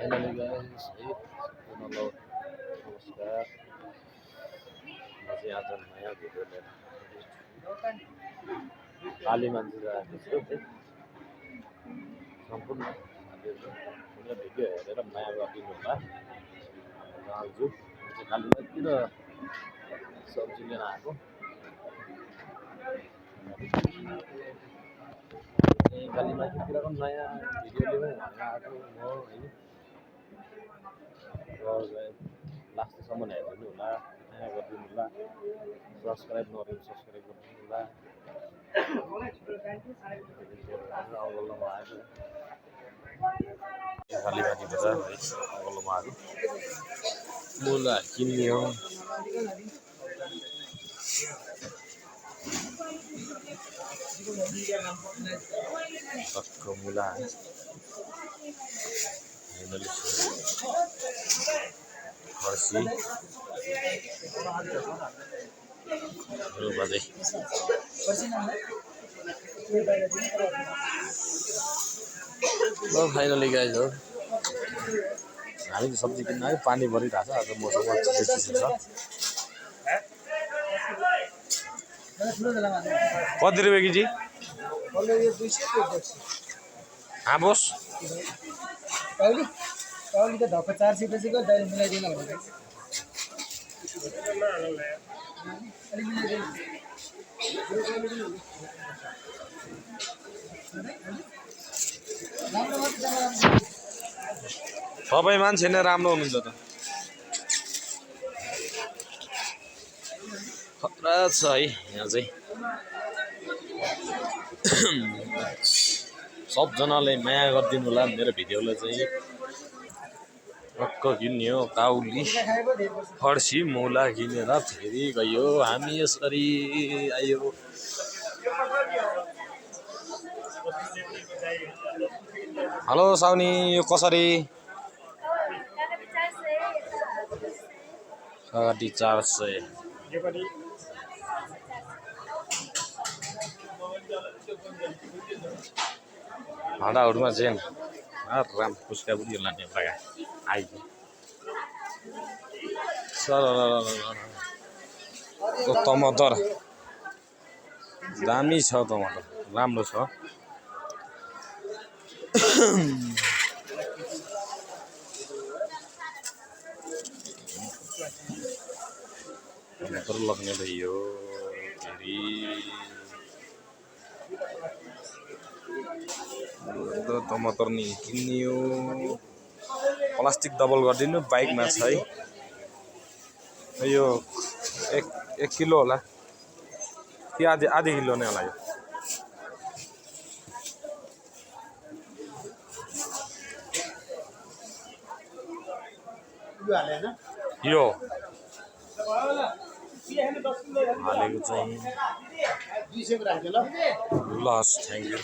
Finally guys है hello नमस्कार म चाहिँ आज नयाँ भिडियो लिएर काली मान्छे आएको छु है सम्पूर्ण साथीहरुले भिडियो हेरेर माया गरिदिनु होला चाहन्छु म चाहिँ काली मान्छे र सब्जी लिन आएको काली मान्छेतिरको नयाँ भिडियो लिउँ भनेर आएको म है लास्टसम्म हेरिदिनु होला माया गरिदिनु होला सब्सक्राइब नगरेर सब्सक्राइब गरिदिनु होला अगल्लोमा आएको खाली माथि बजार है अगल्लोमा आएको मुला किन्ने हो सक्को मुला खर्सी बाजे ल फाइनली गाइज हो हामी सब्जी किन्न आयो पानी परिरहेको छ आज मौसम चिसो छ कति रुपियाँ केजी हाँ बोस काउली त ढक्क 400 पेसेको दाइ मिलाइदिन भनेको सबै मान्छे नै राम्रो हुनुहुन्छ त खतरा छ है यहाँ चाहिँ सबजनाले माया गरिदिनु होला मेरो भिडियोलाई चाहिँ टक्क किन्ने हो काउली फर्सी मुला किनेर फेरि गयो हामी यसरी आयो हेलो साउनी यो कसरी सगटी 400 भाडाहरूमा चाहिँ राम पुस्का पनि लाने लगा आइयो सर टमाटर दामी छ टमाटर राम्रो छ टमाटर लग्ने त यो फेरि टमाटर नि किन्ने हो प्लास्टिक डबल गरिदिनु बाइकमा छ है यो 1 किलो होला कि आधी किलो नै होला यो हालेको चाहिँ 200 को राख्यो ल लस थ्यांक यू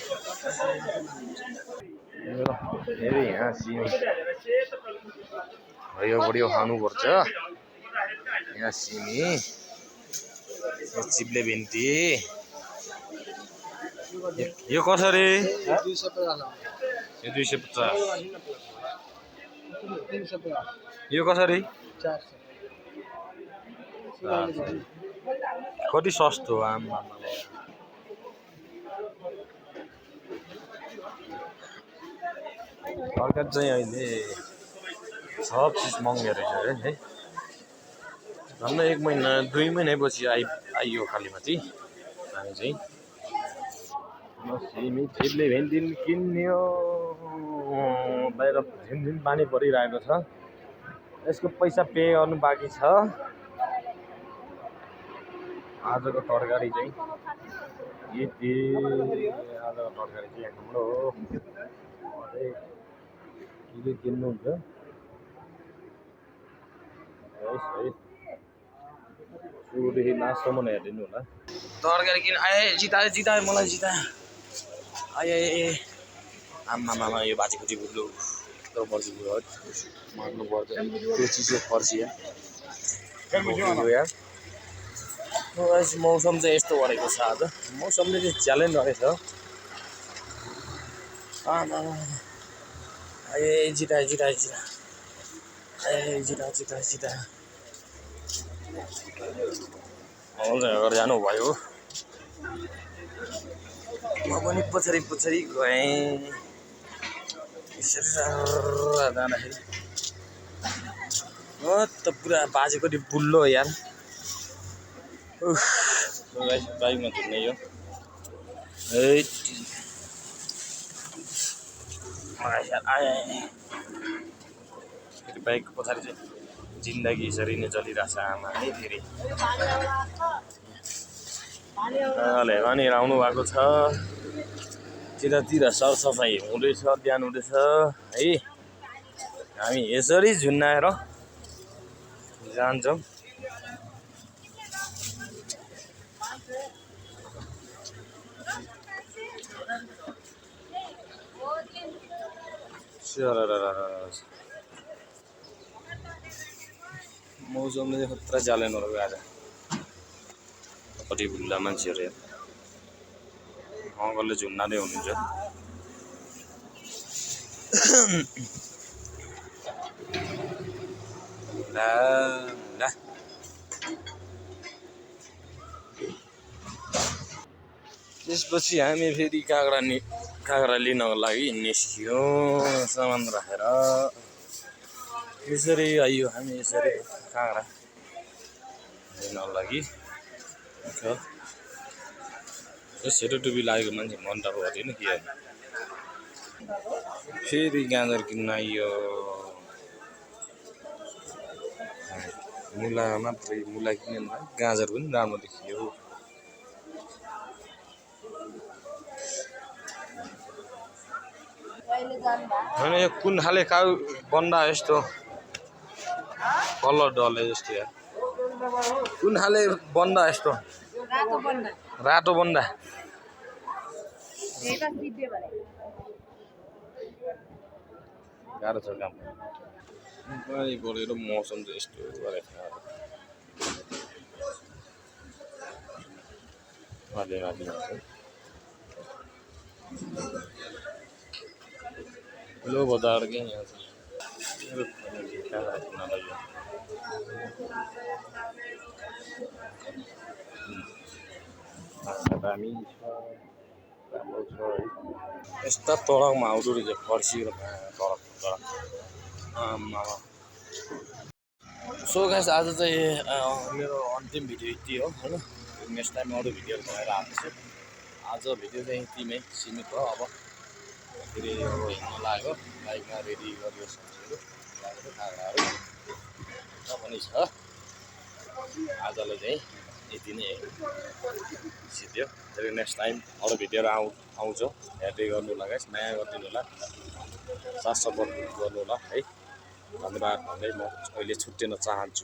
हेरी यहाँ सिमी हरियो बढियो खानुपर्छ यहाँ सिमी चिप्ले भिन्टी यो कसरी 250 यो कसरी 400 कति सस्तो आमा सरकार चाहिँ अहिले सब चिज महँगो रहेछ है झन् 1 महिना 2 महिनापछि आइयो खालीमाथि हामी चाहिँ सिमी चिप्ले भिन्डी किन्ने हो बाहिर झिमझिम पानी परिरहेको छ यसको पैसा पे गर्नु बाँकी छ आजको तरकारी चाहिँ यति आजको तरकारी चाहिँ हाम्रो हो के किन्नुहुन्छ है सुरुदेखि लास्टसम्म हेरिदिनु होला तरकारी किन आए जितायो मलाई जितायो आए आमा यो बाजीखुची बुझ्नु तर पर्छ मार्नु पर्छ त्यो चिसो फर्सी यार मौसम चाहिँ यस्तो गरेको छ आज मौसमले चाहिँ च्यालेन्ज गरेछ ए जिता ए जिता अगाडि जानुभयो म पनि पछाडि गएँ यसरी जाँदाखेरि त पुरा बाजे कति बुल्लो यार बाइकमा झुन्ने यो फेरि बाइकको पछाडि चाहिँ जिन्दगी यसरी नै चलिरहेछ आमा है फेरि भनेर आउनु भएको छ त्यतातिर सरसफाइ हुँदैछ बिहान हुँदैछ है हामी यसरी झुन्नाएर जान्छौँ मौसमले चाहिँ खतरा च्यालेन्जहरू आज कति भुल्ला मान्छेहरू अङ्कलले झुन्नादै हुनुहुन्छ ला त्यसपछि हामी फेरि काँक्रा लिनको लागि निस्क्यौँ सामान राखेर यसरी आइयो हामी यसरी काँक्रा लिनको लागि सेतो टुपी लागेको मान्छे मन त पर्दैन के फेरि गाजर किन्न आइयो मुला मात्रै मुला किनेन गाजर पनि राम्रो देखियो होइन यो कुन खाले काउ बन्दा यस्तो कलर डले जस्तो यार कुन खाले बन्दा यस्तो रातो बन्दा गाह्रो छ काम पानी परेर मौसम चाहिँ यस्तो गरेको लो बजार के यहाँ दामी छ राम्रो छ है यस्ता तडकमा आउँदो रहेछ फर्सी र तडक सो गाइस आज चाहिँ मेरो अन्तिम भिडियो यति हो होइन नेक्स्ट टाइम अरू भिडियोहरू भएर आउँदैछु आज भिडियो चाहिँ यतिमै सीमित भयो अब फेरि अब हिँड्न लाग्यो बाइकमा रेडी गरियो सब्जीहरू काँक्राहरू पनि छ आजलाई चाहिँ यति नै सिद्धियो फेरि नेक्स्ट टाइम अरू भिडियोहरू आउँछ हेर्दै गर्नु होला गाइस माया गरिदिनु होला साथ सपोर्ट गर्नु होला है धन्यवाद भन्दै म अहिले छुट्टिन चाहन्छु।